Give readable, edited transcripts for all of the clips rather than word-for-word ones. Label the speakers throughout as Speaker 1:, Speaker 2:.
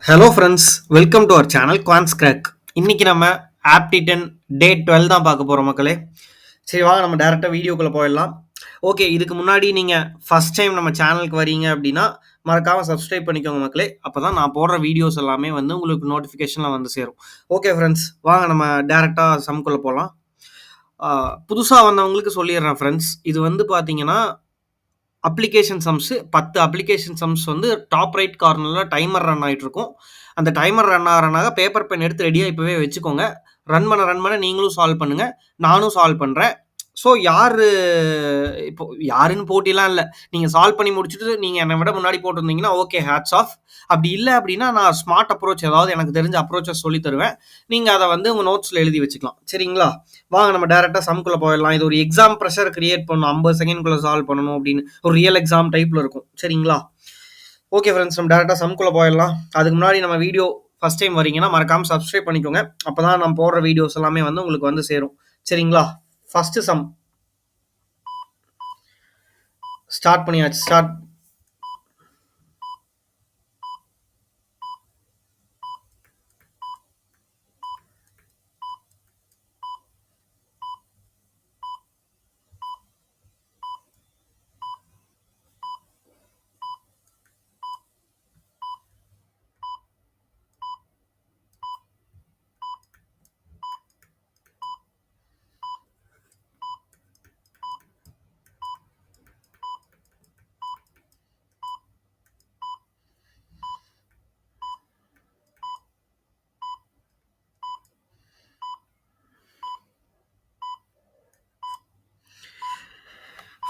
Speaker 1: Hello friends, welcome to our channel quants crack. இன்னைக்கு நம்ம ஆப்டிடன் டே 12 தான் பார்க்க போகிறோம் மக்களே. சரி வாங்க நம்ம டேரெக்டாக வீடியோக்குள்ளே போயிடலாம். ஓகே, இதுக்கு முன்னாடி நீங்கள் ஃபஸ்ட் டைம் நம்ம சேனலுக்கு வரீங்க அப்படின்னா மறக்காமல் சப்ஸ்கிரைப் பண்ணிக்கோங்க மக்களே. அப்போ தான் நான் போடுற வீடியோஸ் எல்லாமே வந்து உங்களுக்கு நோட்டிஃபிகேஷனில் வந்து சேரும். ஓகே ஃப்ரெண்ட்ஸ், வாங்க நம்ம டேரெக்டாக சம்குள்ளே போகலாம். புதுசாக வந்தவங்களுக்கு சொல்லிடுறேன் ஃப்ரெண்ட்ஸ், இது வந்து பார்த்தீங்கன்னா அப்ளிகேஷன் சம்ஸு 10 அப்ளிகேஷன் சம்ஸ் வந்து டாப் ரைட் கார்னரில் டைமர் ரன் ஆகிட்டு இருக்கும். அந்த டைமர் ரன் ஆக பேப்பர் பென் எடுத்து ரெடியாக இப்போவே வச்சுக்கோங்க. ரன் பண்ண நீங்களும் சால்வ் பண்ணுங்கள், நானும் சால்வ் பண்ணுறேன். ஸோ இப்போ யாருன்னு போட்டிலாம் இல்லை. நீங்கள் சால்வ் பண்ணி முடிச்சுட்டு நீங்கள் என்னை விட முன்னாடி போட்டிருந்தீங்கன்னா ஓகே, ஹேட்ஸ் ஆஃப். அப்படி இல்லை அப்படின்னா நான் ஸ்மார்ட் அப்ரோச் ஏதாவது எனக்கு தெரிஞ்ச அப்ரோச்சஸ் சொல்லி தருவேன். நீங்கள் அதை வந்து உங்கள் நோட்ஸில் எழுதி வச்சுக்கலாம். சரிங்களா? வாங்க நம்ம டேரெக்டாக சம்குள்ளே போயிடலாம். இது ஒரு எக்ஸாம் ப்ரெஷர் கிரியேட் பண்ணணும், 50 செகண்ட்குள்ளே சால்வ் பண்ணணும் அப்படின்னு ஒரு ரியல் எக்ஸாம் டைப்பில் இருக்கும். சரிங்களா? ஓகே ஃப்ரெண்ட்ஸ், நம்ம டேரெக்டாக சம்குள்ளே போயிடலாம். அதுக்கு முன்னாடி நம்ம வீடியோ ஃபஸ்ட் டைம் வரீங்கன்னா மறக்காமல் சப்ஸ்கிரைப் பண்ணிக்கோங்க. அப்போ தான் நம்ம போடுற வீடியோஸ் எல்லாமே வந்து உங்களுக்கு வந்து சேரும். சரிங்களா? ஃபஸ்ட்டு சம் ஸ்டார்ட் பண்ணியாச்சு. ஸ்டார்ட்.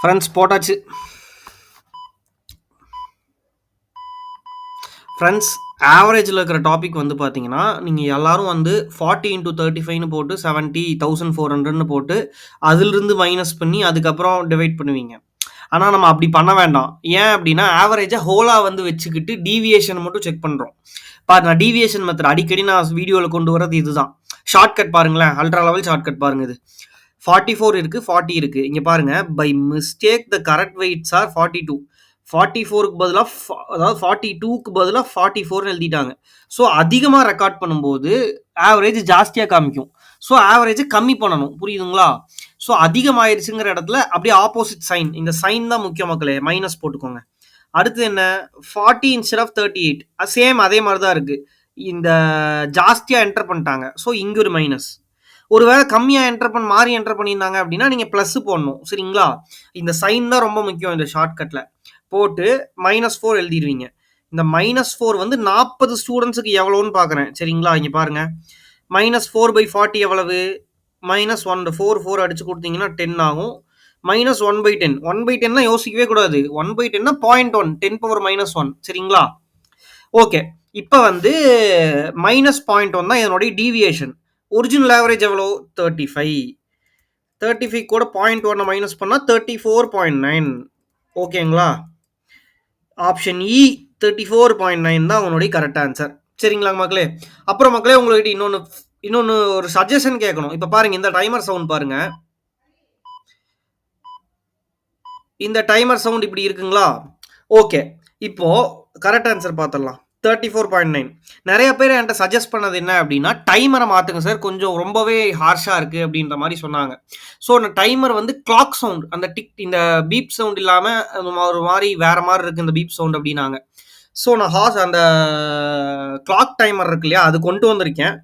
Speaker 1: ஃப்ரெண்ட்ஸ் போட்டாச்சு. ஃப்ரெண்ட்ஸ், ஆவரேஜில் இருக்கிற டாபிக் வந்து பார்த்தீங்கன்னா, நீங்கள் எல்லாரும் வந்து 40 இன்ட்டு 35ன்னு போட்டு 70,400ன்னு போட்டு அதிலிருந்து மைனஸ் பண்ணி அதுக்கப்புறம் டிவைட் பண்ணுவீங்க. ஆனால் நம்ம அப்படி பண்ண வேண்டாம். ஏன் அப்படின்னா ஆவரேஜாக ஹோலாக வந்து வச்சுக்கிட்டு டீவியேஷன் மட்டும் செக் பண்ணுறோம். நான் டீவியேஷன் மெத்தட் அடிக்கடி நான் வீடியோவில் கொண்டு வரது இதுதான். ஷார்ட்கட் பாருங்களேன், அல்ட்ரா லெவல் ஷார்ட்கட் பாருங்க. இது 44 இருக்குது, 40 இருக்குது. இங்கே பாருங்கள், by mistake the correct weights are 42. 44க்கு பதிலாக அதாவது 42க்கு பதிலாக 44ன்னு எழுதிட்டாங்க. ஸோ அதிகமாக ரெக்கார்ட் பண்ணும்போது ஆவரேஜ் ஜாஸ்தியாக காமிக்கும். ஸோ ஆவரேஜை கம்மி பண்ணணும். புரியுதுங்களா? ஸோ அதிகமாயிருச்சுங்கிற இடத்துல அப்படியே ஆப்போசிட் சைன், இந்த சைன் தான் முக்கிய மக்களே, மைனஸ் போட்டுக்கோங்க. அடுத்து என்ன, 40 இன்ஸ்டெட் ஆஃப் 38. சேம் அதே மாதிரி தான் இருக்குது. இந்த ஜாஸ்தியாக என்டர் பண்ணிட்டாங்க. ஸோ இங்கே ஒரு மைனஸ். ஒருவேளை கம்மியாக மாறி என்டர் பண்ணியிருந்தாங்க அப்படின்னா நீங்கள் ப்ளஸ் போடணும். சரிங்களா? இந்த சைன் தான் ரொம்ப முக்கியம். இந்த ஷார்ட்கட்டில் போட்டு -4 எழுதிடுவீங்க. இந்த -4 வந்து 40 ஸ்டூடெண்ட்ஸுக்கு எவ்வளோன்னு பார்க்குறேன். சரிங்களா? இங்கே பாருங்க, -4/40 எவ்வளவு? -1. 4 அடிச்சு கொடுத்தீங்கன்னா 10 ஆகும். -1/10. 1/10 யோசிக்கவே கூடாது. 1/10 0.1, 10⁻−1. சரிங்களா? ஓகே, இப்போ வந்து -0.1 தான் இதனுடைய டீவியேஷன். ஒரிஜினல் ஆவரேஜ் எவ்வளோ? 35. 35 கூட 0.1 மைனஸ் பண்ணால் 34.9. ஓகேங்களா? ஆப்ஷன் இ 34.9 தான் உன்னுடைய கரெக்ட் ஆன்சர். சரிங்களா மக்களே? அப்புறம் மக்களே, உங்கள்கிட்ட இன்னொன்று ஒரு சஜஷன் கேட்கணும். இப்போ பாருங்க, இந்த டைமர் சவுண்ட் பாருங்க. இந்த டைமர் சவுண்ட் இப்படி இருக்குங்களா? ஓகே, இப்போ கரெக்ட் ஆன்சர் பார்த்துடலாம். 34.9. நிறைய பேர் என்கிட்ட சஜஸ்ட் பண்ணது என்ன அப்படின்னா, டைமரை மாற்றுங்க சார், கொஞ்சம் ரொம்பவே ஹார்ஷாக இருக்குது அப்படின்ற மாதிரி சொன்னாங்க. ஸோ அந்த டைமர் வந்து கிளாக் சவுண்ட், அந்த இந்த பீப் சவுண்ட் இல்லாமல் ஒரு மாதிரி வேற மாதிரி இருக்குது இந்த பீப் சவுண்ட் அப்படின்னாங்க. ஸோ நான் அந்த கிளாக் டைமர் இருக்கு இல்லையா, அது கொண்டு வந்திருக்கேன்.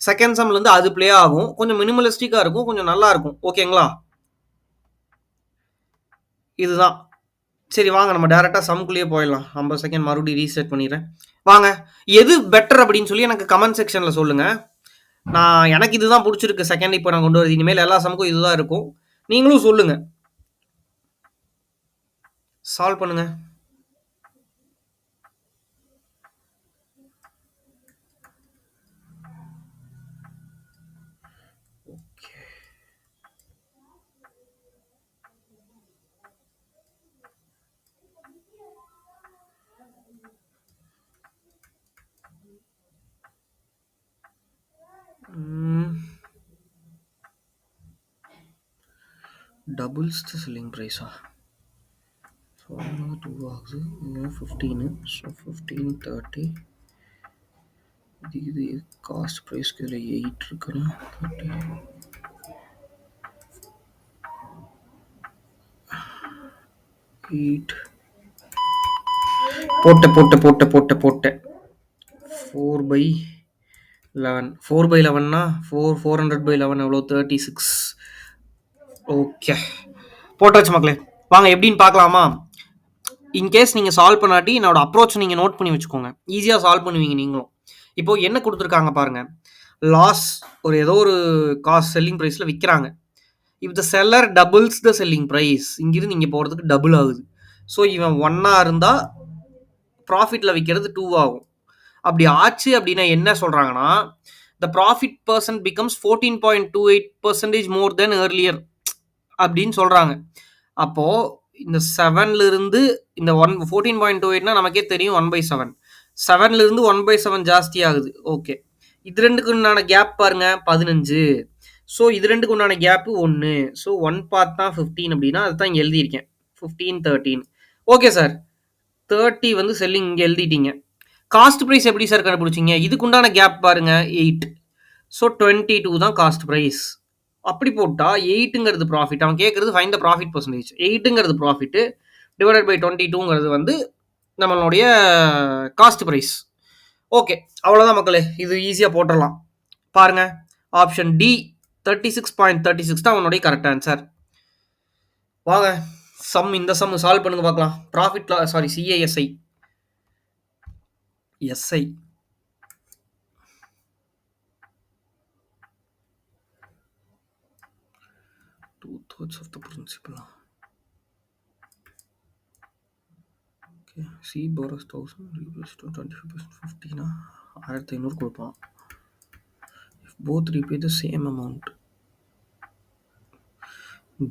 Speaker 1: செகண்ட் சம்லேருந்து அது ப்ளே ஆகும். கொஞ்சம் மினிமலிஸ்டிக்காக இருக்கும், கொஞ்சம் நல்லா இருக்கும். ஓகேங்களா? இதுதான். சரி வாங்க நம்ம டேரெக்டாக சம்குள்ளேயே போயிடலாம். 50 செகண்ட் மறுபடியும் ரீசெட் பண்ணிடுறேன். வாங்க, எது பெட்டர் அப்படின்னு சொல்லி எனக்கு கமெண்ட் செக்ஷனில் சொல்லுங்கள். எனக்கு இதுதான் பிடிச்சிருக்கு செகண்ட். இப்போ நான் கொண்டு வருது, இனிமேல் எல்லா சமுக்கும் இதுதான் இருக்கும். நீங்களும் சொல்லுங்கள், சால்வ் பண்ணுங்கள். டபுள்ஸ் த செல்லிங் ப்ரைஸா? ஸோ 2 ஆகுது, 15. ஸோ 15, 30. இது காஸ்ட் ப்ரைஸ்க்கு இதில் 8 இருக்குன்னா 8 போட்டேன் 4/11 4/11னா 400/11 எவ்வளோ 36. ஓகே போட்டாச்சு மக்களே. வாங்க எப்படின்னு பார்க்கலாமா? இன்கேஸ் நீங்கள் சால்வ் பண்ணாட்டி என்னோட அப்ரோச் நீங்கள் நோட் பண்ணி வச்சுக்கோங்க, ஈஸியாக சால்வ் பண்ணுவீங்க நீங்களும். இப்போ என்ன கொடுத்துருக்காங்க பாருங்க, லாஸ் ஒரு ஏதோ ஒரு காஸ்ட் செல்லிங் ப்ரைஸில் விற்கிறாங்க. If the seller doubles the selling price, இங்கிருந்து இங்கே போகிறதுக்கு டபுள் ஆகுது. ஸோ இவன் 1 இருந்தால் ப்ராஃபிட்டில் விற்கிறது 2 ஆகும். அப்படி ஆச்சு அப்படின்னா என்ன சொல்கிறாங்கன்னா, த ப்ராஃபிட் பர்சன்ட் பிகம்ஸ் 14.28% மோர் தென் ஏர்லியர் அப்படின்னு சொல்கிறாங்க. அப்போது இந்த 7லிருந்து இந்த 14.28னா நமக்கே தெரியும் 1/7. 7லிருந்து 1/7 ஜாஸ்தி ஆகுது. ஓகே, இது ரெண்டுக்கு உண்டான கேப் பாருங்க 15. ஸோ இது ரெண்டுக்கு உண்டான கேப்பு 1. ஸோ 1 பார்த்தா 15 அப்படின்னா அதுதான் இங்கே எழுதியிருக்கேன் 15 13. ஓகே சார், 30 வந்து செல்லிங் இங்கே எழுதிட்டீங்க. காஸ்ட் ப்ரைஸ் எப்படி சார் கண்டுபிடிச்சிங்க? இதுக்குண்டான கேப் பாருங்க 8. ஸோ 22 தான் காஸ்ட் ப்ரைஸ். அப்படி போட்டால் 8ங்கிறது ப்ராஃபிட். அவன் கேட்குறது ஃபைன் த ப்ராஃபிட் பர்சன்டேஜ். 8ங்கிறது ப்ராஃபிட்டு டிவைடட் பை 22ங்கிறது வந்து நம்மளுடைய காஸ்ட் ப்ரைஸ். ஓகே, அவ்வளோதான் மக்களே, இது ஈஸியாக போட்டுடலாம். பாருங்கள், ஆப்ஷன் டி 36.36 தான் அவனுடைய கரெக்ட் ஆன்சர். வாங்க இந்த சம் சால்வ் பண்ணுங்க பார்க்கலாம். Profit C A S I S I 2/3 of the principal. Okay, C borrows 1000, repays to 25%, 50 1500 கொடுப்பான். If both repay the same amount,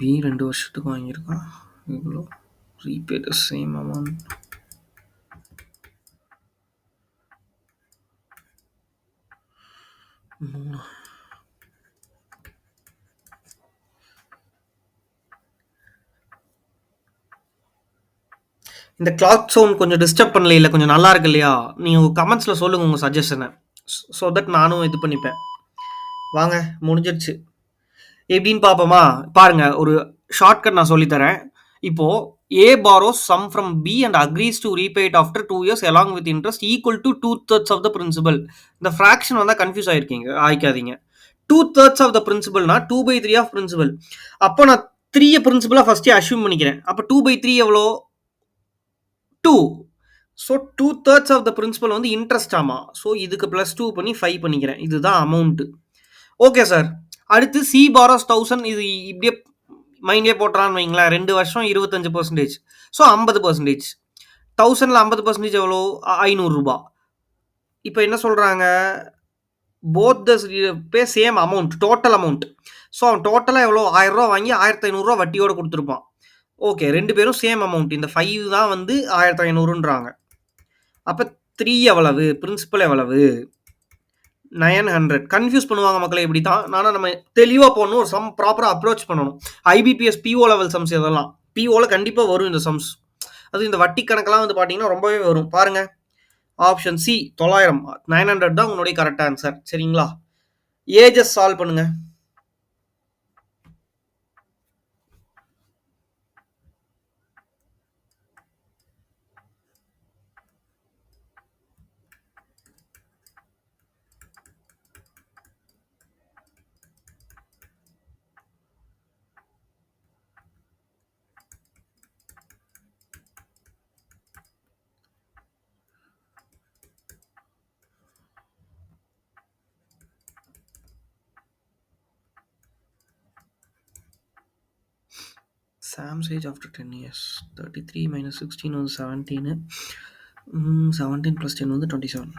Speaker 1: B 2 வருஷத்துக்கு வாங்கியிருக்கான், இவ்வளோ repay the same amount. இந்த கிளாக் சவுண்ட் கொஞ்சம் டிஸ்டர்ப் பண்ணல, இல்லை கொஞ்சம் நல்லா இருக்கு இல்லையா? நீங்கள் கமெண்ட்ஸில் சொல்லுங்கள் உங்கள் சஜஷனை, ஸோ தட் நானும் இது பண்ணிப்பேன். வாங்க முடிஞ்சிருச்சு. எப்படின்னு பார்ப்போமா? பாருங்க, ஒரு ஷார்ட்கட் நான் சொல்லித்தரேன். இப்போது A borrows sum from B and agrees to repay it after 2 years along with interest equal to 2/3 of the principal. இந்த ஃப்ராக்ஷன் வந்தால் கன்ஃபியூஸ் ஆகிக்காதீங்க. 2/3 of the principalனா 2/3 ஆஃப் பிரின்சிபல். அப்போ நான் 3 பிரின்சிபலாக ஃபஸ்ட்டே அஷ்யூம் பண்ணிக்கிறேன். அப்போ 2/3 எவ்வளோ? 2. ஸோ 2/3 ஆஃப் த பிரின்சிபல் வந்து இன்ட்ரெஸ்ட் ஆமா. ஸோ இதுக்கு +2 பண்ணி 5 பண்ணிக்கிறேன். இதுதான் அமௌண்ட்டு. Okay sir. அடுத்து C borrows 1000. இது இப்படியே மைண்டே போட்டுறான்னு வைங்களேன். 2 வருஷம் 25%. ஸோ 50%. 1000ல் 50% எவ்வளோ? 500 ரூபா. இப்போ என்ன சொல்கிறாங்க? Both the pay same amount, total amount. So அவன் டோட்டலாக எவ்வளோ? 1000 ரூபா வாங்கி 1500 வட்டியோடு கொடுத்துருப்பான். ஓகே, 2 பேரும் சேம் அமௌண்ட். இந்த 5 தான் வந்து 1500ன்றாங்க. அப்போ 3 எவ்வளவு? பிரின்சிபல் எவ்வளவு? 900. கன்ஃபியூஸ் பண்ணுவாங்க மக்களை இப்படி தான். ஆனால் நம்ம தெளிவாக போகணும், ஒரு சம் ப்ராப்பராக அப்ரோச் பண்ணணும். IBPS PO லெவல் சம்ஸ் இதெல்லாம் POவில் கண்டிப்பாக வரும் இந்த சம்ஸ். அது இந்த வட்டி கணக்கெல்லாம் வந்து பார்த்தீங்கன்னா ரொம்பவே வரும். பாருங்கள், ஆப்ஷன் சி 900 900 தான் உங்களுடைய கரெக்ட் ஆன்சர். சரிங்களா? ஏஜஸ் சால்வ் பண்ணுங்க. Sam's age after 10 years. 33 minus 16 வந்து 17. 17 plus 10 வந்து 27.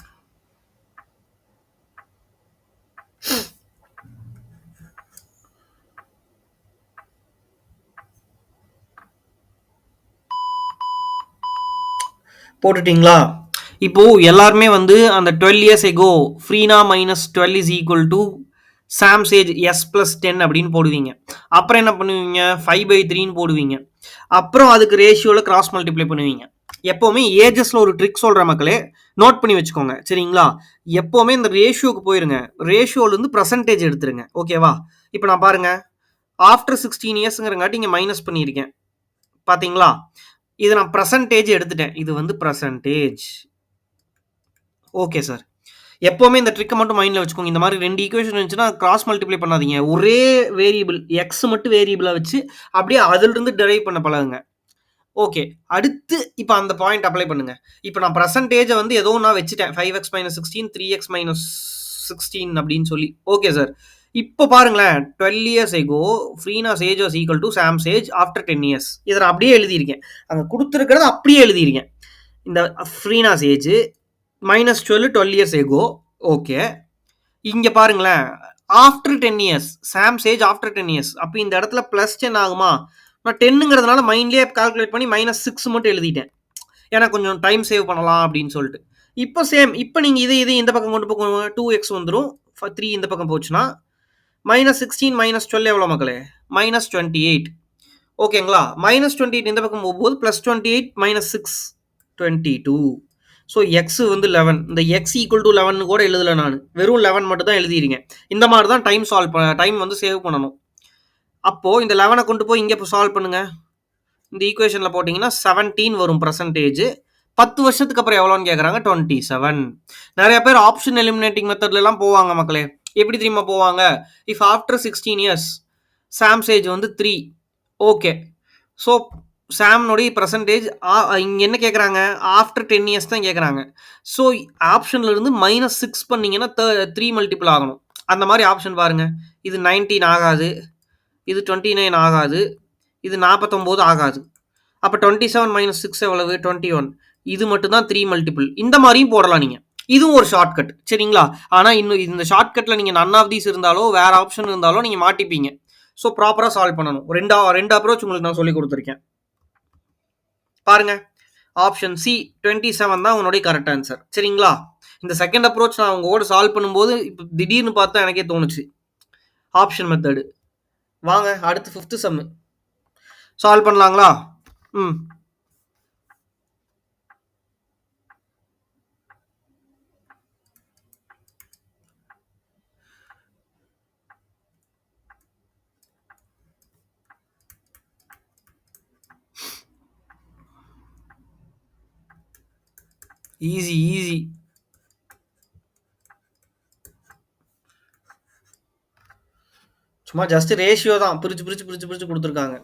Speaker 1: போட்டுட்டிங்களா? இப்போது எல்லாருமே வந்து அந்த 12 years ago Freena minus 12 is equal to Sam's age S+10 அப்படின்னு போடுவீங்க. அப்புறம் என்ன பண்ணுவீங்க? 5/3ன்னு போடுவீங்க. அப்புறம் அதுக்கு ரேஷியோவில் கிராஸ் மல்டிப்ளை பண்ணுவீங்க. எப்போவுமே ஏஜஸ்ல ஒரு ட்ரிக் சொல்கிறேன் மக்களே, நோட் பண்ணி வச்சுக்கோங்க சரிங்களா. எப்போவுமே இந்த ரேஷியோக்கு போயிருங்க. ரேஷியோலேருந்து பர்சன்டேஜ் எடுத்துருங்க ஓகேவா. இப்போ நான் பாருங்க ஆஃப்டர் 16 இயர்ஸ்ங்கிறங்காட்டி இங்கே மைனஸ் பண்ணியிருக்கேன் பார்த்தீங்களா. இது நான் பர்சன்டேஜ் எடுத்துட்டேன். இது வந்து பர்சன்டேஜ். Okay sir. எப்போவுமே இந்த ட்ரிக்கை மட்டும் மைண்டில் வச்சுக்கோங்க. இந்த மாதிரி 2 ஈக்குவேஷன் இருந்துச்சுன்னா கிராஸ் மல்டிப்ளை பண்ணாதீங்க. ஒரே வேரியபிள் எக்ஸ் மட்டும் வேரியபிளாக வச்சு அப்படியே அதிலிருந்து டெரைவ் பண்ண பழகுங்க. ஓகே. அடுத்து இப்போ அந்த பாயிண்ட் அப்ளை பண்ணுங்க. இப்போ நான் பர்சன்டேஜை வந்து ஏதோ நான் வச்சுட்டேன் 5x - 16 3x - 16 அப்படின்னு சொல்லி. Okay sir. இப்போ பாருங்களேன் 12 years ago Freena's age was equal to Sam's age after 10 years. இதை நான் அப்படியே எழுதியிருக்கேன். அங்கே கொடுத்துருக்கிறத அப்படியே எழுதியிருக்கேன். இந்த Freena's age -12 years ago. Okay. இங்கே பாருங்களேன் after 10 years Sam's age after 10 years. அப்போ இந்த இடத்துல +10 ஆகுமா. நான் 10ங்கிறதுனால மைண்ட்லேயே கால்குலேட் பண்ணி -6 மட்டும் எழுதிட்டேன். ஏன்னா கொஞ்சம் டைம் சேவ் பண்ணலாம் அப்படின்னு சொல்லிட்டு. இப்போ சேம். இப்போ நீங்கள் இது இந்த பக்கம் கொண்டு போங்க 2x வந்துடும். 3 இந்த பக்கம் போச்சுன்னா -16 -12 எவ்வளோ மக்களே -28. ஓகேங்களா. -28 இந்த பக்கம் போகும்போது +28 -6 22. ஸோ எக்ஸ் வந்து 11. இந்த எக்ஸ் ஈக்குவல் டு 11 கூட எழுதலை நான். வெறும் 11 மட்டும் தான் எழுதிருக்கேன். இந்த மாதிரி தான் டைம் வந்து சேவ் பண்ணணும். அப்போது இந்த 11 கொண்டு போய் இங்கே சால்வ் பண்ணுங்க. இந்த ஈக்குவேஷனில் போட்டிங்கன்னா 17 வரும் பர்சன்டேஜ். 10 வருஷத்துக்கு அப்புறம் எவ்வளோன்னு கேட்குறாங்க 27. நிறைய பேர் ஆப்ஷன் எலிமினேட்டிங் மெத்தட்லாம் போவாங்க மக்களே. எப்படி தெரியுமா போவாங்க. If after 16 years Sam's age வந்து 3. ஓகே. ஸோ சாம்னுடைய பர்சன்டேஜ் இங்கே என்ன கேட்குறாங்க ஆஃப்டர் 10 இயர்ஸ் தான் கேட்குறாங்க. ஸோ ஆப்ஷனில் இருந்து -6 பண்ணிங்கன்னா 3 மல்டிபிள் ஆகணும். அந்த மாதிரி ஆப்ஷன் பாருங்கள். இது 19 ஆகாது, இது 29 ஆகாது, இது 49 ஆகாது. அப்போ 27 - 6 எவ்வளவு 21. இது மட்டும் தான் 3 மல்டிபிள். இந்த மாதிரியும் போடலாம் நீங்கள். இதுவும் ஒரு ஷார்ட்கட் சரிங்களா. ஆனால் இன்னும் இந்த ஷார்ட்கட்டில் நீங்கள் நன் ஆஃப் தீஸ் இருந்தாலோ வேறு ஆப்ஷன் இருந்தாலோ நீங்கள் மாட்டிப்பீங்க. ஸோ ப்ராப்பராக சால்வ் பண்ணணும். ரெண்டு அப்ரோச் உங்களுக்கு நான் சொல்லி கொடுத்துருக்கேன் பாருங்க. ஆப்ஷன் சி 27 தான் உன்னுடைய கரெக்ட் ஆன்சர் சரிங்களா. இந்த செகண்ட் அப்ரோச் நான் உங்களோட சால்வ் பண்ணும்போது இப்போ திடீர்னு பார்த்தா எனக்கே தோணுச்சு ஆப்ஷன் மெத்தடு. வாங்க அடுத்து 5th சம்மு சால்வ் பண்ணலாங்களா. ஈஸி. சும்மா ஜஸ்ட் ரேஷியோ தான் பிரிச்சு கொடுத்துருக்காங்க.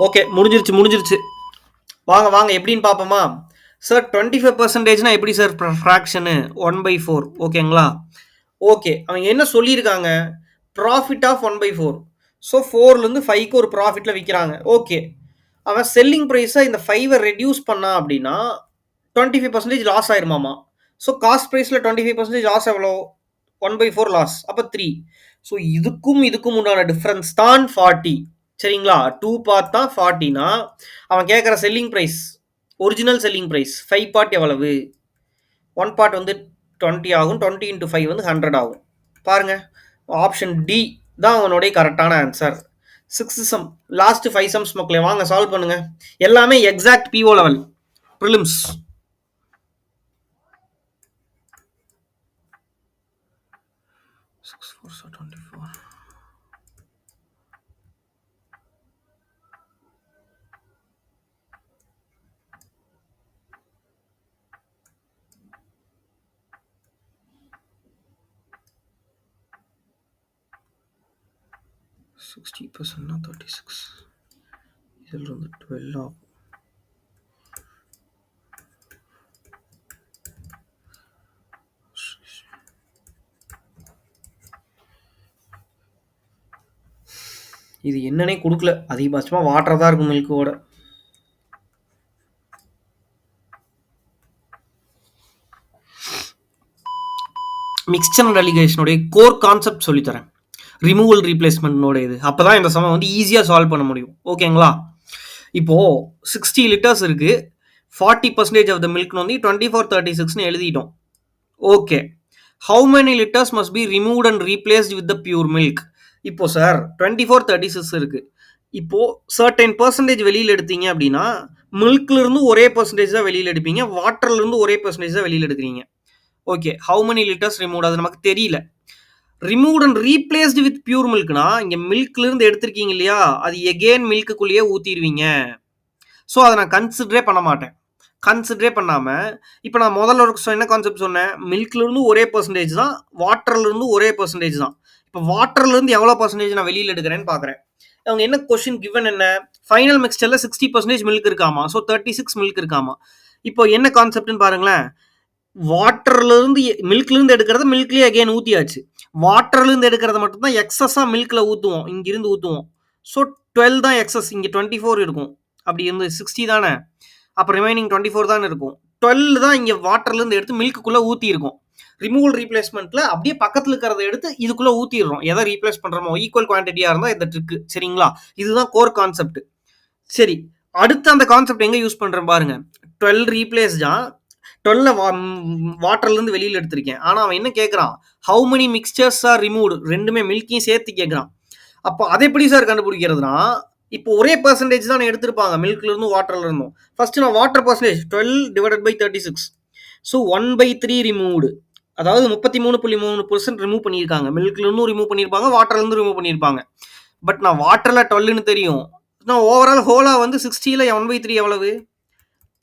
Speaker 1: ஓகே முடிஞ்சிருச்சு. வாங்க எப்படின்னு பார்ப்போமா. சார் 25% எப்படி சார் ஃப்ராக்ஷனு 1/4 ஓகேங்களா. ஓகே அவங்க என்ன சொல்லியிருக்காங்க ப்ராஃபிட் ஆஃப் 1/4. ஸோ 4லேருந்து 5க்கு ஒரு ப்ராஃபிட்டில் விற்கிறாங்க. ஓகே அவன் செல்லிங் ப்ரைஸை இந்த 5 ரெடியூஸ் பண்ணா அப்படின்னா 25% லாஸ் ஆயிருமாமா. ஸோ காஸ்ட் ப்ரைஸில் 25% லாஸ் எவ்வளோ 1/4 லாஸ். அப்போ 3. ஸோ இதுக்கும் உண்டான டிஃப்ரென்ஸ் தான் 40 சரிங்களா. 2 பார்ட் தான் 40னா அவன் கேட்குற selling price original selling price 5 part எவ்வளவு 1 பார்ட் வந்து 20 ஆகும். 20 × 5 வந்து 100 ஆகும். பாருங்க ஆப்ஷன் டி தான் அவனுடைய கரெக்டான answer. 6th some last 5 sums மக்களே வாங்க சால்வ் பண்ணுங்க. எல்லாமே எக்ஸாக்ட் பிஓ லெவல் ப்ரிலிம்ஸ். %, 36 இதில் வந்து 12 ஆகும். இது என்னன்னே கொடுக்கல. அதிகபட்சமாக வாட்டர் தான் இருக்கும் மில்கோட. மிக்ஸ்சர் அண்ட் அலிகேஷனுடைய கோர் கான்செப்ட் சொல்லித்தரேன். ரிமூவல் ரீப்ளேஸ்மெண்ட்னோட இது. அப்பதான் இந்த சமம் வந்து ஈஸியா சால்வ் பண்ண முடியும். ஓகேங்களா? இப்போ 60 லிட்டர்ஸ் இருக்கு. 40% ஆஃப் த மில்க்னு வந்து 2436ன்னு எழுதிட்டோம். Okay. How many litres must be removed and replaced with the pure milk? இப்போ சார் 2436 இருக்கு. இப்போ சர்டைன் பெர்சன்டேஜ் வெளியில எடுத்தீங்க அப்படின்னா மில்க்ல இருந்து ஒரே பெர்சன்டேஜ் தான் வெளியில எடுப்பீங்க, வாட்டர்ல இருந்து ஒரே பெர்சன்டேஜ் தான் வெளியில எடுக்கிறீங்க. Okay, how many litres remove அது நமக்கு தெரியல. Removed and replaced with pure மில்க்னா இங்க மில்க்ல இருந்து எடுத்திருக்கீங்க இல்லையா, அது எகெயின் மில்க்குள்ளேயே ஊத்திடுவீங்க. ஸோ அதை நான் கன்சிடரே பண்ண மாட்டேன். கன்சிடரே பண்ணாம இப்போ நான் முதல்ல ஒரு என்ன கான்செப்ட் சொன்னேன், மில்க்ல இருந்து ஒரே பெர்சன்டேஜ் தான், வாட்டர்ல இருந்து ஒரே பெர்சன்டேஜ் தான். இப்போ வாட்டர்ல இருந்து எவ்வளவு பெர்சன்டேஜ் நான் வெளியில எடுக்கிறேன்னு பாக்குறேன். அவங்க என்ன கொஸ்டின் கிவன் என்ன, ஃபைனல் மிக்ஸ்டர்ல 60% மில்க் இருக்காமா, ஸோ 36 மில்க் இருக்காமா. இப்போ என்ன கான்செப்ட்னு பாருங்களேன், வாட்டர்ல இருந்து மில்க்ல இருந்து எடுக்கிறத மில்க்லயே அகைன் ஊத்தியாச்சு, வாட்டர்ல இருந்து எடுக்கிறத மட்டும் தான் எக்ஸஸா மில்க்ல ஊத்துவோம், இங்க இருந்து ஊத்துவோம். ஸோ 12 தான் எக்ஸஸ், இங்க 24 இருக்கும். அப்படி இருந்து 60 தானே, அப்போ ரிமைனிங் 24 தானே இருக்கும். 12 தான் இங்க வாட்டர்ல இருந்து எடுத்து மில்க்குள்ள ஊத்தி இருக்கும். ரிமூவல் ரீப்ளேஸ்மெண்ட்ல அப்படியே பக்கத்துல இருக்கிறத எடுத்து இதுக்குள்ள ஊத்திடுறோம். எதை ரீப்ளேஸ் பண்றோமோ ஈக்குவல் குவான்டிட்டியா இருந்தா இந்த ட்ரிக். சரிங்களா? இதுதான் கோர் கான்செப்ட். சரி, அடுத்து அந்த கான்செப்ட் எங்க யூஸ் பண்றேன் பாருங்க. 12 ரீப்ளேஸ்டா, 12 வாட்டர்ல இருந்து வெளியில எடுத்திருக்கேன். ஆனா அவன் என்ன கேட்கறான், how many mixtures are removed, ரெண்டுமே மில்கையும் சேர்த்து கேட்கறான். அப்போ அதை எப்படி சார் கண்டுபிடிக்கிறதுனா, இப்போ ஒரே பெர்சன்டேஜ் தான் எடுத்திருப்பாங்க மில்க்ல இருந்தும் வாட்டர்ல இருந்தும். ஃபர்ஸ்ட் நான் water percentage 12 divided by 36, so 1/3 removed, அதாவது 33.3% ரிமூவ் பண்ணியிருக்காங்க. மில்க்ல இருந்தும் ரிமூவ் பண்ணியிருப்பாங்க, வாட்டர்ல இருந்தும் ரிமூவ் பண்ணியிருப்பாங்க. பட் நான் வாட்டர்ல 12ன்னு தெரியும், நான் ஓவரால் ஹோலா வந்து 60ல 1/3 எவ்வளவு,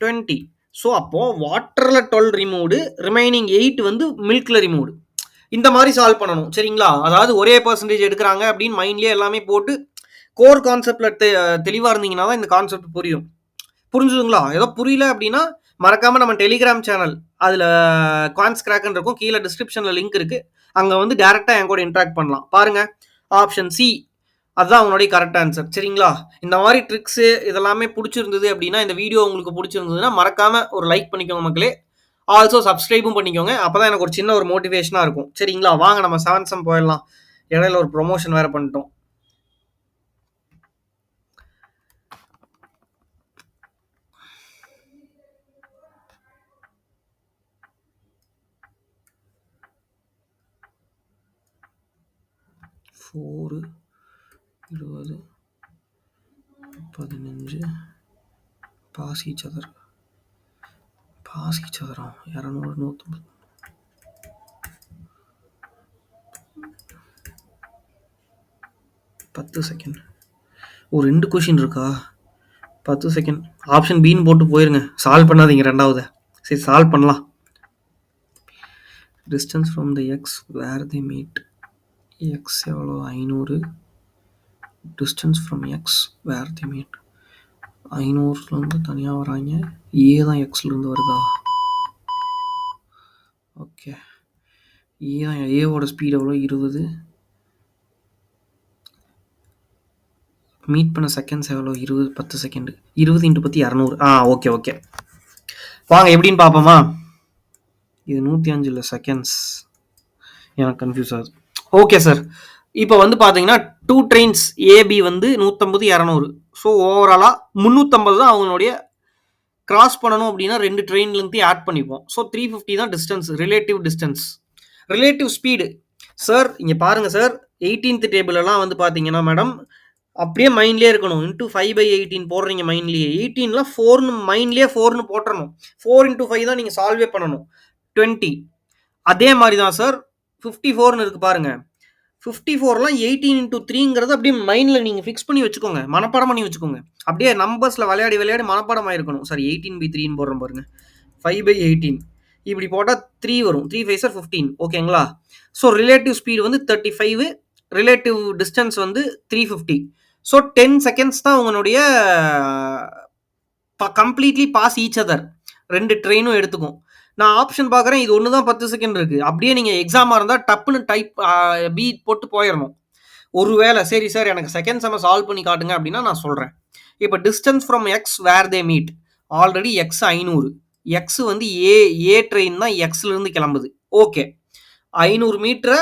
Speaker 1: 20. ஸோ அப்போ வாட்டர்ல 12 ரிமூவ்டு, ரிமைனிங் 8 வந்து மில்க்ல ரிமூவ்டு. இந்த மாதிரி சால்வ் பண்ணணும். சரிங்களா? அதாவது ஒரே பெர்சன்டேஜ் எடுக்கிறாங்க அப்படின்னு மைண்ட்லயே எல்லாமே போட்டு கோர் கான்செப்ட்ல தெளிவா இருந்தீங்கன்னா தான் இந்த கான்செப்ட் புரியும். புரிஞ்சுதுங்களா? ஏதோ புரியல அப்படின்னா மறக்காம நம்ம டெலிகிராம் சேனல், அதுல குவான்ஸ் கிராக்னு இருக்கும், கீழே டிஸ்கிரிப்ஷன்ல லிங்க் இருக்கு, அங்க வந்து டைரக்டா என் கூட இன்டராக்ட் பண்ணலாம். பாருங்க, ஆப்ஷன் சி அதுதான் அவனுடைய கரெக்ட் ஆன்சர். சரிங்களா? இந்த மாதிரி ட்ரிக்ஸ் இதெல்லாமே பிடிச்சிருந்தது அப்படின்னா, இந்த வீடியோ உங்களுக்கு பிடிச்சிருந்ததுன்னா மறக்காம ஒரு லைக் பண்ணிக்கோங்க மக்களே. ஆல்சோ சப்ஸ்கிரைபும் பண்ணிக்கோங்க. அப்பதான் எனக்கு ஒரு சின்ன ஒரு மோட்டிவேஷனா இருக்கும். சரிங்களா? வாங்க நம்ம 7 சம் போயிடலாம். இடையில ஒரு ப்ரொமோஷன் வேற பண்ணிட்டோம். ஃபோரு 20 15 பாசி சதுரம் 200 150 10 செகண்ட். ஒரு 2 கொஷின் இருக்கா? 10 செகண்ட். ஆப்ஷன் பின்னு போட்டு போயிருங்க, சால்வ் பண்ணாதீங்க ரெண்டாவது. சரி, சால்வ் பண்ணலாம். Distance from the X where they meet, X எவ்வளோ 500, distance from X where they meet 500லேருந்து தனியாக வராங்க, ஏ தான் எக்ஸ்லேருந்து வருதா? ஓகே, ஏ தான், ஏவோட ஸ்பீட் எவ்வளோ 20, மீட் பண்ண செகண்ட்ஸ் எவ்வளோ 20, 10 செகண்ட், 20 × 10 200. ஓகே ஓகே, வாங்க எப்படின்னு பார்ப்போமா. இது 105 இல்லை செகண்ட்ஸ், எனக்கு கன்ஃபியூஸ் ஆகுது. ஓகே சார், இப்போ வந்து பார்த்தீங்கன்னா 2 ட்ரெயின்ஸ் ஏபி வந்து 150 200, ஸோ ஓவராலாக 350 தான் அவங்களுடைய கிராஸ் பண்ணணும் அப்படின்னா 2 ட்ரெயின்லேருந்து ஆட் பண்ணிப்போம். ஸோ 350 தான் distance, relative distance. Relative speed sir இங்கே பாருங்க சார், 18th டேபிள் எல்லாம் வந்து பார்த்தீங்கன்னா மேடம் அப்படியே மைண்ட்லேயே இருக்கணும். இன்ட்டு 5/18 போடுறீங்க மைண்ட்லேயே, 18ல 4ன்னு மைண்ட்லேயே 4ன்னு போட்டுறணும். 4 × 5 தான் நீங்கள் சால்வே பண்ணணும், 20. அதே மாதிரி தான் சார் 54ன்னு இருக்கு பாருங்க, 54லாம் 18 × 3ங்கிறது அப்படியே மைண்டில் நீங்கள் ஃபிக்ஸ் பண்ணி வச்சுக்கோங்க, மனப்பாடம் பண்ணி வச்சுக்கோங்க. அப்படியே நம்பர்ஸில் விளையாடி மனப்பாடம் ஆயிருக்கணும். சார் 18/3ன்னு போடுறோம் பாருங்க, 5/18 இப்படி போட்டால் 3 வரும், 3 5 சார் 15. ஓகேங்களா? ஸோ ரிலேட்டிவ் ஸ்பீடு வந்து 35, ரிலேட்டிவ் டிஸ்டன்ஸ் வந்து 350. ஸோ 10 செகண்ட்ஸ் தான் உங்களுடைய கம்ப்ளீட்லி பாஸ் ஈச் அதர், 2 ட்ரெயினும் எடுத்துக்கும். நான் ஆப்ஷன் பார்க்குறேன், இது ஒன்று தான் 10 செகண்ட் இருக்கு. அப்படியே நீங்கள் எக்ஸாமாக இருந்தால் டப்புன்னு டைப் பி போட்டு போயிடணும். ஒருவேளை சரி சார் எனக்கு செகண்ட் செம சால்வ் பண்ணி காட்டுங்க அப்படின்னா நான் சொல்கிறேன். இப்போ distance from X where they meet, already X 500, X வந்து ஏ ட்ரெயின் தான் எக்ஸ்லேருந்து கிளம்புது. ஓகே, 500 மீட்டரை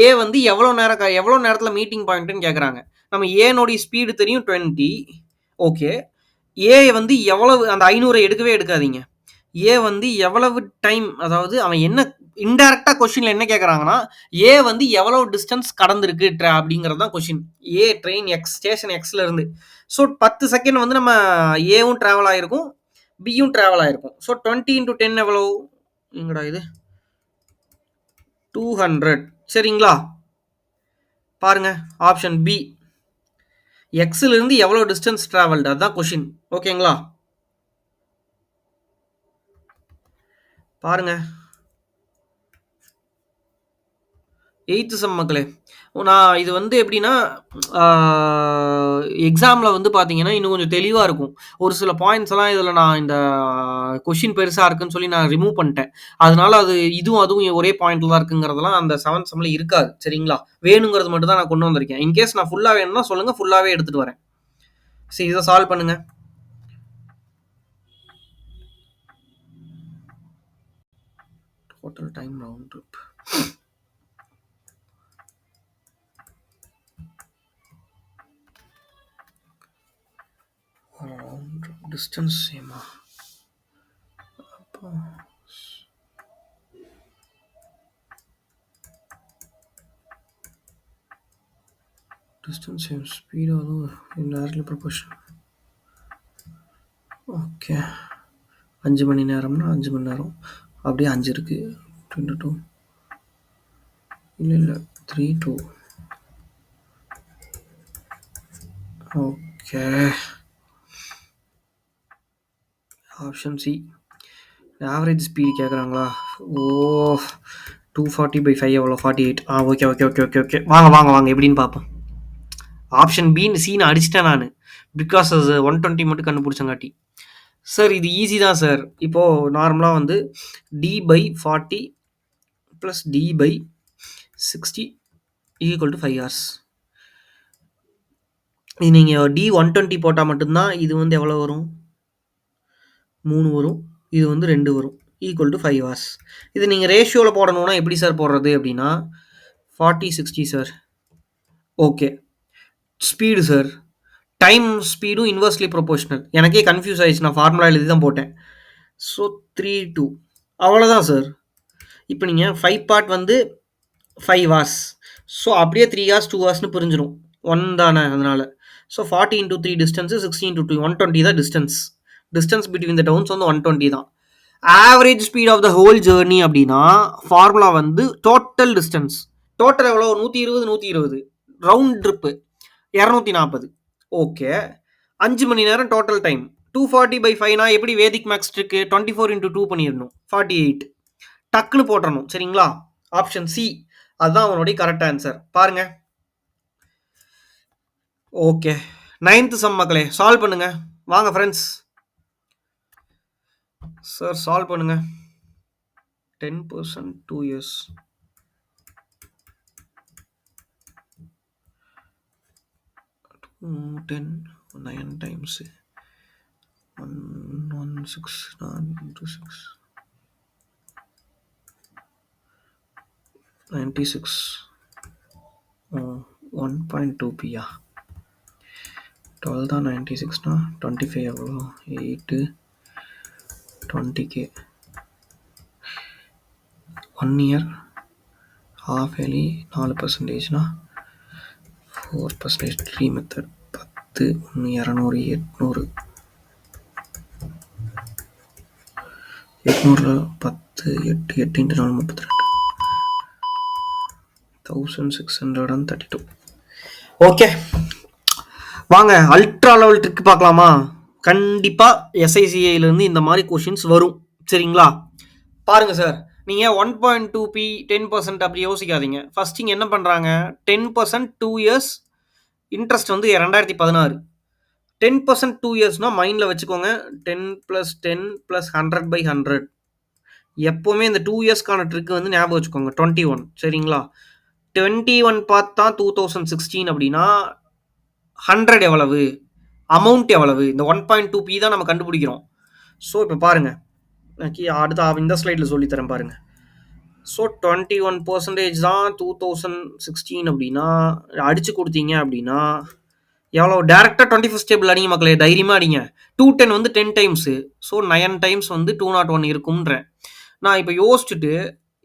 Speaker 1: ஏ வந்து எவ்வளோ நேரத்தில மீட்டிங் பாயிண்ட்டுன்னு கேட்குறாங்க. நம்ம ஏனுடைய ஸ்பீடு தெரியும் 20. ஓகே. ஏ வந்து எவ்வளவு அந்த 500 எடுக்கவே எடுக்காதீங்க. ஏ வந்து எவ்வளவு டைம் அதாவது அவன் என்ன இன்டைரக்ட்டா கொஸ்டின்ல என்ன கேட்கறாங்கன்னா, ஏ வந்து எவ்வளவு டிஸ்டன்ஸ் கடந்திருக்கு அப்படிங்கிறது தான் கொஸ்டின். ஏ ட்ரெயின் எக்ஸ் ஸ்டேஷன் எக்ஸ்ல இருந்து. ஸோ 10 செகண்ட் வந்து நம்ம ஏவும் டிராவல் ஆயிருக்கும், பியும் டிராவல் ஆயிருக்கும். ஸோ 20 இன்டூ 10 எவ்வளோ? எங்கடா இது? 200 சரிங்களா? பாருங்க ஆப்ஷன் பி. எக்ஸ்ல இருந்து எவ்வளவு டிஸ்டன்ஸ் டிராவல்டு அதான் கொஸ்டின். ஓகேங்களா? பாருங்க. 8த் செம் மக்களே. நான் இது வந்து எப்படின்னா, ஆ எக்ஸாம்ல வந்து பார்த்தீங்கன்னா, இன்னும் கொஞ்சம் தெளிவா இருக்கும். ஒரு சில பாயிண்ட்ஸ்லாம் இதில நான் இந்த கொஸ்டின் பெருசா இருக்குன்னு சொல்லி நான் ரிமூவ் பண்ணிட்டேன். அதனால அது இதுவும் அதுவும் ஒரே பாயிண்ட்ல தான் இருக்குங்கிறதெல்லாம் அந்த 7த் செம்ல இருக்காது. சரிங்களா? வேணுங்கிறது மட்டும் தான் நான் கொண்டு வந்திருக்கேன். இன்கேஸ் நான் ஃபுல்லா வேணும்னா சொல்லுங்க. ஃபுல்லாவே எடுத்துட்டு வரேன். சரி இத சால்வ் பண்ணுங்க. Total time round trip. Round trip distance சேமா? அப்போ டிஸ்டன்ஸ் சேம் ஸ்பீட் அதுவும் இன்டைரக்ட்லி ப்ரொபோர்ஷனல். ஓகே. 5 மணி நேரம்னா 5 மணி நேரம். அப்படியே 5 இருக்கு. 22 இல்ல 32. Okay. Option C. Average speed கேட்குறாங்களா? ஓ 240/5 எவ்வளோ? 48. Okay okay okay okay okay. வாங்க வாங்க வாங்க எப்படின்னு பார்ப்போம். ஆப்ஷன் பின்னு சின்னு அடிச்சிட்டேன் நான். பிகாஸ் அது 120 மட்டும் கண்டுபிடிச்சங்காட்டி. சார் இது ஈஸி தான் சார். இப்போ நார்மலா வந்து d/40 + d/60 = 5 ஹார்ஸ். இது நீங்க d120 போட்டா மட்டும் தான் இது வந்து எவ்வளோ வரும்? 3 வரும். இது வந்து 2 வரும். = 5 ஹார்ஸ். இது நீங்க ரேஷியோல போடணும்னா எப்படி சார் போடுறது அப்படின்னா 40, 60 sir. Okay. Speed sir. Time ஸ்பீடும் இன்வெர்ஸ்லி ப்ரொபோர்ஷனல். எனக்கே கன்ஃப்யூஸ் ஆயிடுச்சு. நான் ஃபார்முலா எழுதி தான் போட்டேன். ஸோ 3, 2 அவ்வளோதான் சார். இப்போ நீங்க 5 பார்ட் வந்து 5 ஹார்ஸ். ஸோ அப்படியே 3 ஹார்ஸ் 2 ஹார்ஸ்னு பிரிஞ்சிரும். 1 தானே அதனால. ஸோ 40 × 3 டிஸ்டன்ஸ் 60 × 2 120 தான் distance. Distance between the towns வந்து 120 தான். Average speed of the whole journey அப்படின்னா ஃபார்முலா வந்து டோட்டல் டிஸ்டன்ஸ். டோட்டல் எவ்வளோ? 120 120. Round trip 240. ஓகே. 5 மணி நேரம் டோட்டல் டைம். 240/5னா எப்படி வேதிக் மேக்ஸ் ட்ரிக்கு 24 × 2 பண்ணிடணும் 48. டக்குன்னு போட்டுறணும். சரிங்களா? ஆப்ஷன் சி அதுதான் அவனுடைய கரெக்ட் ஆன்சர். பாருங்க. ஓகே. 9th சம் மக்களே சால்வ் பண்ணுங்க. வாங்க ஃப்ரெண்ட்ஸ். சார் சால்வ் பண்ணுங்க. 10% 2 years. 10 9 times 116 96 1.2 p 12 தான் 96னா 25 எவ்வளோ? 8 20k 1 year half yearly 4%னா 4% tree method 10 1 200 800 10 8 8 × 4 32 1632. Okay வாங்க அல்ட்ரா லெவல் ட்ரிக் பார்க்கலாமா? கண்டிப்பா எஸ்ஐசிஐலேருந்து இந்த மாதிரி கொஷின்ஸ் வரும். சரிங்களா? பாருங்க சார். நீங்க 1.2p 10% அப்படி யோசிக்காதீங்க. ஃபர்ஸ்ட் இங்க என்ன பண்றாங்க? 10% 2 இயர்ஸ் இன்ட்ரெஸ்ட் வந்து 2016. 10% 2 இயர்ஸ்னா மைண்ட்ல வச்சுக்கோங்க. 10 + 10 + 100/100. எப்பவுமே இந்த 2 இயர்ஸ்க்கான ட்ரிக் வந்து ஞாபகம் வச்சுக்கோங்க. 21 சரிங்களா? 21 பார்த்தா 2016 அப்படின்னா 100 எவ்வளவு? அமௌண்ட் எவ்வளவு? இந்த 1.2p தான் நம்ம கண்டுபிடிக்கிறோம். ஸோ இப்போ பாருங்க. அடுத்த இந்த ஸ்லைடில் சொல்லித்தரேன் பாருங்க. ஸோ 21% தான் 2016 அப்படின்னா அடிச்சு கொடுத்தீங்க அப்படின்னா எவ்வளோ டேரெக்டாக 21st டேபிள் அடிங்க மக்களே, தைரியமாக அடிங்க. 210 வந்து 10 டைம்ஸு, ஸோ 9 டைம்ஸ் வந்து 201 இருக்கும்ன்றேன். நான் இப்போ யோசிச்சுட்டு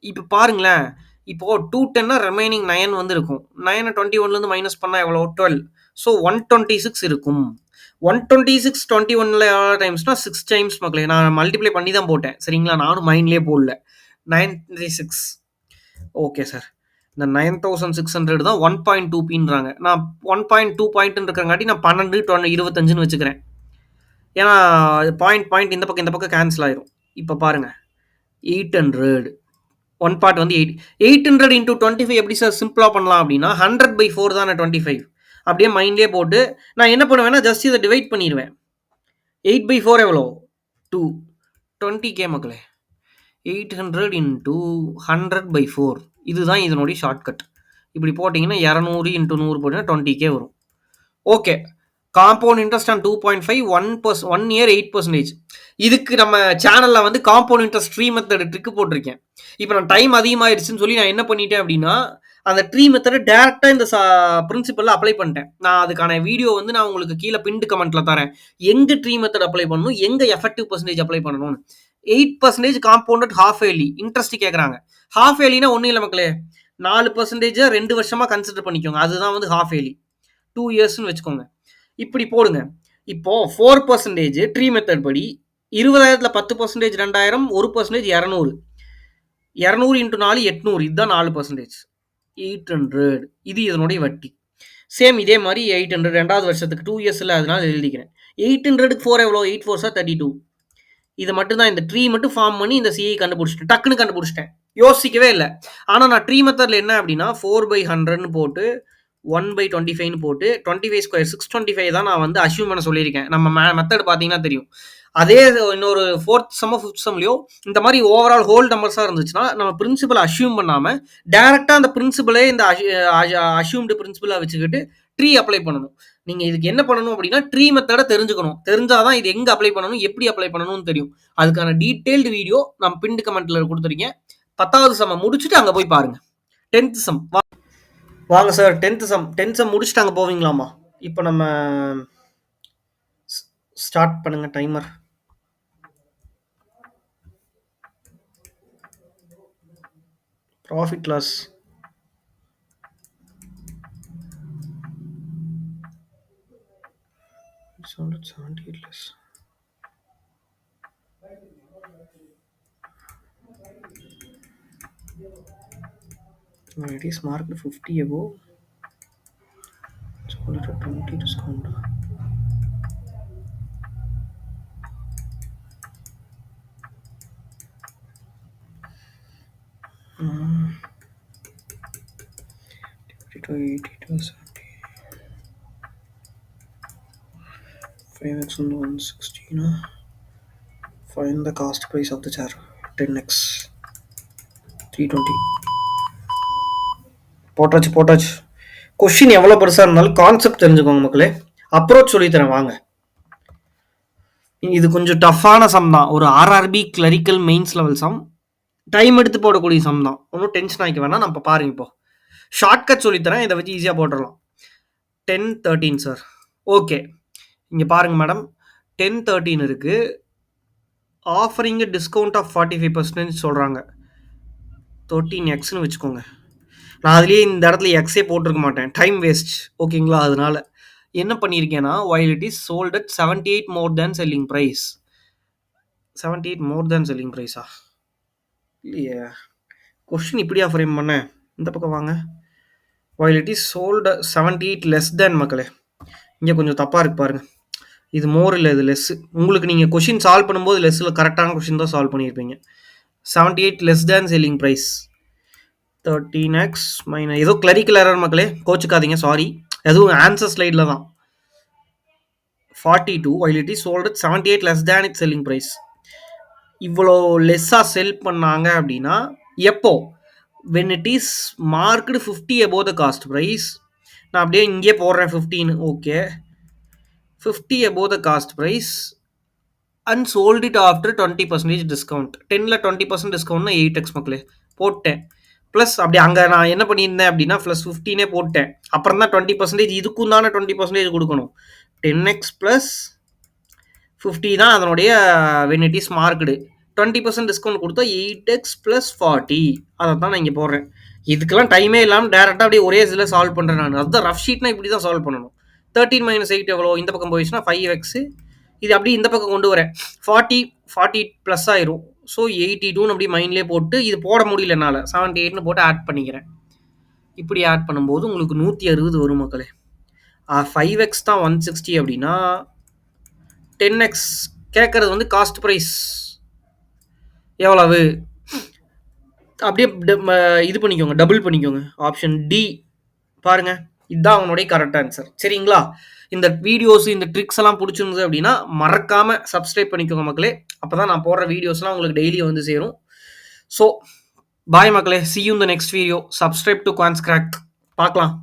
Speaker 1: இப்போ பாருங்களேன், இப்போ 210னா ரிமைனிங் 9 வந்து இருக்கும். 9 21லேருந்து மைனஸ் பண்ணால் எவ்வளோ 12, ஸோ 126 இருக்கும். 126 21ல எவ்வளோ டைம்ஸ்னா 6 டைம்ஸ் மக்களே. நான் மல்டிப்ளை பண்ணி தான் போட்டேன் சரிங்களா, நானும் மைண்ட்லேயே போடல. 96 ஓகே சார். இந்த 9600 தான் 1.2 பின்றாங்க. நான் 1.2 பாயிண்ட் இருக்கிறங்காட்டி நான் 12 25ன்னு வச்சுக்கிறேன். ஏன்னா பாயிண்ட் இந்த பக்கம் கேன்சல் ஆயிரும். இப்போ பாருங்க 800 ஒன் பார்ட் வந்து 800 இன்டூ 25 எப்படி சார் சிம்பிளா பண்ணலாம் அப்படின்னா 100/4 தானே 25. அப்படியே மைண்ட்லேயே போட்டு நான் என்ன பண்ணுவேன்னா ஜஸ்ட் இதை டிவைட் பண்ணிடுவேன். 8/4 எவ்வளோ 2 20k மக்களே. 800 இன்டூ 100/4 இதுதான் இதனுடைய ஷார்ட்கட். இப்படி போட்டிங்கன்னா 200 இன்டூ 100 போட்டிங்கன்னா 20k வரும். Okay, compound interest on 2.5 1 year 8%. இதுக்கு நம்ம சேனலில் வந்து compound interest tree method trick போட்டிருக்கேன். இப்போ நான் டைம் அதிகமாகிடுச்சுன்னு சொல்லி நான் என்ன பண்ணிட்டேன் அப்படின்னா அந்த ட்ரீ மெத்தடை டேரெக்டாக இந்த பிரின்சிபலில் அப்ளை பண்ணிட்டேன். நான் அதுக்கான வீடியோ வந்து நான் உங்களுக்கு கீழே பின்டு கமெண்ட்டில் தரேன். எங்கே ட்ரீ மெத்தட் அப்ளை பண்ணணும், எங்கே எஃபெக்டிவ் பர்சன்டேஜ் அப்ளை பண்ணணும்னு. 8% காம்பவுண்டட் ஹாஃப் ஏர்லி இன்ட்ரெஸ்ட் கேட்குறாங்க. ஹாஃப் ஏர்லினா ஒன்றும் இல்லை மக்களே, 4% 2 வருஷமாக கன்சிடர் பண்ணிக்கோங்க. அதுதான் வந்து ஹாஃப் ஏர்லி, 2 இயர்ஸ்ன்னு வச்சுக்கோங்க. இப்படி போடுங்க. இப்போ 4% ட்ரீ மெத்தட் படி 20,000ல் 10% 2000, 1% 200. 200 இன்ட்டு 4 800, இதுதான் 4%. 800 இது இதனுடைய வட்டி. சேம் இதே மாதிரி 800 ரெண்டாவது வருஷத்துக்கு 2 இயர்ஸில் அதனால எழுதிக்கிறேன். 800க்கு 4 எவ்வளோ 8 4 32. இது மட்டும் தான், இந்த ட்ரீ மட்டும் ஃபார்ம் பண்ணி இந்த சிஐ கண்டுபிடிச்சிட்டேன், டக்குன்னு கண்டுபிடிச்சிட்டேன், யோசிக்கவே இல்லை. ஆனால் நான் ட்ரீ மெத்தடில் என்ன அப்படின்னா 4/100ன்னு போட்டு 1/25ன்னு போட்டு 25 ஸ்கொயர் 625 தான் நான் வந்து அஷ்யூம் பண்ண சொல்லியிருக்கேன். நம்ம மெத்தட் பார்த்தீங்கன்னா தெரியும். அதே இன்னொரு 4th சம்மோ 5th சம்லையோ இந்த மாதிரி ஓவரால் ஹோல் நம்பர்ஸாக இருந்துச்சுன்னா நம்ம பிரின்சிபல் அஷ்யூம் பண்ணாமல் டேரெக்டாக அந்த பிரின்சிபலே இந்த அஷ்யூம்டு பிரின்சிபலாக வச்சுக்கிட்டு ட்ரீ அப்ளை பண்ணணும். நீங்கள் இதுக்கு என்ன பண்ணணும் அப்படின்னா ட்ரீ மெத்தடை தெரிஞ்சுக்கணும். தெரிஞ்சாதான் இது எங்கே அப்ளை பண்ணணும், எப்படி அப்ளை பண்ணணும்னு தெரியும். அதுக்கான டீட்டெயில்டு வீடியோ நம்ம பின்டு கமெண்ட்டில் கொடுத்துருக்கேன். 10வது சம் முடிச்சுட்டு அங்கே போய் பாருங்கள். 10th சம் வாங்க சார். 10th சம் முடிச்சுட்டு அங்கே போவீங்களாமா? இப்போ நம்ம ஸ்டார்ட் பண்ணுங்க timer. Profit loss it is marked 50 above, so let it 20 discount. To 80 to 70 5x and 116. Find the cost price of the chair. 10x 320. போட்டாச்சு. கொஸ்டின் எவ்வளோ பெருசாக இருந்தாலும் கான்செப்ட் தெரிஞ்சுக்கோங்க மக்களே. அப்ரோச் சொல்லித்தரேன் வாங்க. இது கொஞ்சம் டஃப்பான சம் தான், ஒரு RRB clerical mains level sum. Time எடுத்து போடக்கூடிய சம் தான், ஒன்றும் டென்ஷன் ஆகிக்க வேணாம். நம்ம பாருங்க, இப்போ ஷார்ட்கட் சொல்லித்தரேன், இதை வச்சு ஈஸியாக போட்டுடலாம். 1013 சார். ஓகே, இங்கே பாருங்கள் மேடம், 1013 இருக்குது. ஆஃபரிங் டிஸ்கவுண்ட் ஆஃப் 45% சொல்கிறாங்க. 13xன்னு வச்சுக்கோங்க. நான் அதுலேயே இந்த இடத்துல எக்ஸே போட்டிருக்க மாட்டேன், டைம் வேஸ்ட். ஓகேங்களா? அதனால என்ன பண்ணியிருக்கேன்னா while it is sold at 78 more than selling price. 78 more than selling price-ஆ? இல்லையே, கொஸ்டின் இப்படியா ஃப்ரேம் பண்ணேன். இந்த பக்கம் வாங்க. while it is sold 78 less than மக்களே, இங்கே கொஞ்சம் தப்பாக இருக்கு பாருங்க. இது மோர் இல்லை, இது லெஸ். உங்களுக்கு நீங்கள் கொஷின் சால்வ் பண்ணும்போது லெஸ்ஸில் கரெக்டான கொஷின் தான் சால்வ் பண்ணியிருப்பீங்க. 78 less than selling price. 13x minus ஏதோ கிளரிக்கல் எரர் மக்களே, கோச்சுக்காதீங்க, சாரி. எதுவும் ஆன்சர் ஸ்லைடில் தான். 42 while it is sold at 78 less than its selling price. இவ்வளோ லெஸ்ஸாக செல் பண்ணாங்க அப்படின்னா எப்போ? when it is marked 50 above the cost price. நான் அப்படியே இங்கே போடுறேன் 15. Okay, 50 above the cost price and sold it after 20% discount. 10ல் 20% டிஸ்கவுண்ட்னா 8x மக்களே. போட்டேன். ப்ளஸ் அப்படி அங்க நான் என்ன பண்ணியிருந்தேன் அப்படின்னா, ப்ளஸ் 15 போட்டேன். அப்புறம் தான் 20% இதுக்கும் தானே 20% குடுக்கணும். 10x ப்ளஸ் 50 தான் அதனுடைய when it is marked. 20% discount குடுத்தா 8x ப்ளஸ் 40 அதத்தான் நான் இங்க போடுறேன். இதுக்கெல்லாம் டைமே இல்லாம டைரக்ட்டா அப்படியே ஒரே இதுல சால்வ் பண்றேன் நானு. அதுதான் ரஃப் ஷீட்னா இப்படி தான் சால்வ் பண்ணணும். 13 - 8 எவ்வளோ? இந்த பக்கம் போயிடுச்சுன்னா 5x. இது அப்படியே இந்த பக்கம் கொண்டு வரேன். 40 ப்ளஸ் ஆயிரும். ஸோ 82ன்னு அப்படியே மைண்ட்லயே போட்டு இது போட முடியல என்னால. 78ன்னு போட்டு ஆட் பண்ணிக்கிறேன். இப்படி ஆட் பண்ணும்போது உங்களுக்கு 160 வரும் மக்களே. 5x தான் 160 அப்படின்னா 10x கேட்கறது வந்து காஸ்ட் பிரைஸ் எவ்வளவு? அப்படியே இது பண்ணிக்கோங்க, டபுள் பண்ணிக்கோங்க. ஆப்ஷன் டி பாருங்க. இதுதான் அவனுடைய கரெக்ட் ஆன்சர். சரிங்களா? இந்த வீடியோஸ் இந்த ட்ரிக்ஸ் எல்லாம் பிடிச்சிருந்தது அப்படின்னா மறக்காம சப்ஸ்கிரைப் பண்ணிக்கோங்க மக்களே. அப்பதான் நான் போடுற வீடியோஸ்லாம் உங்களுக்கு டெய்லி வந்து சேரும். ஸோ பாய் மக்களே. See you in the next video. Subscribe to Quants Crack. பார்க்கலாம்.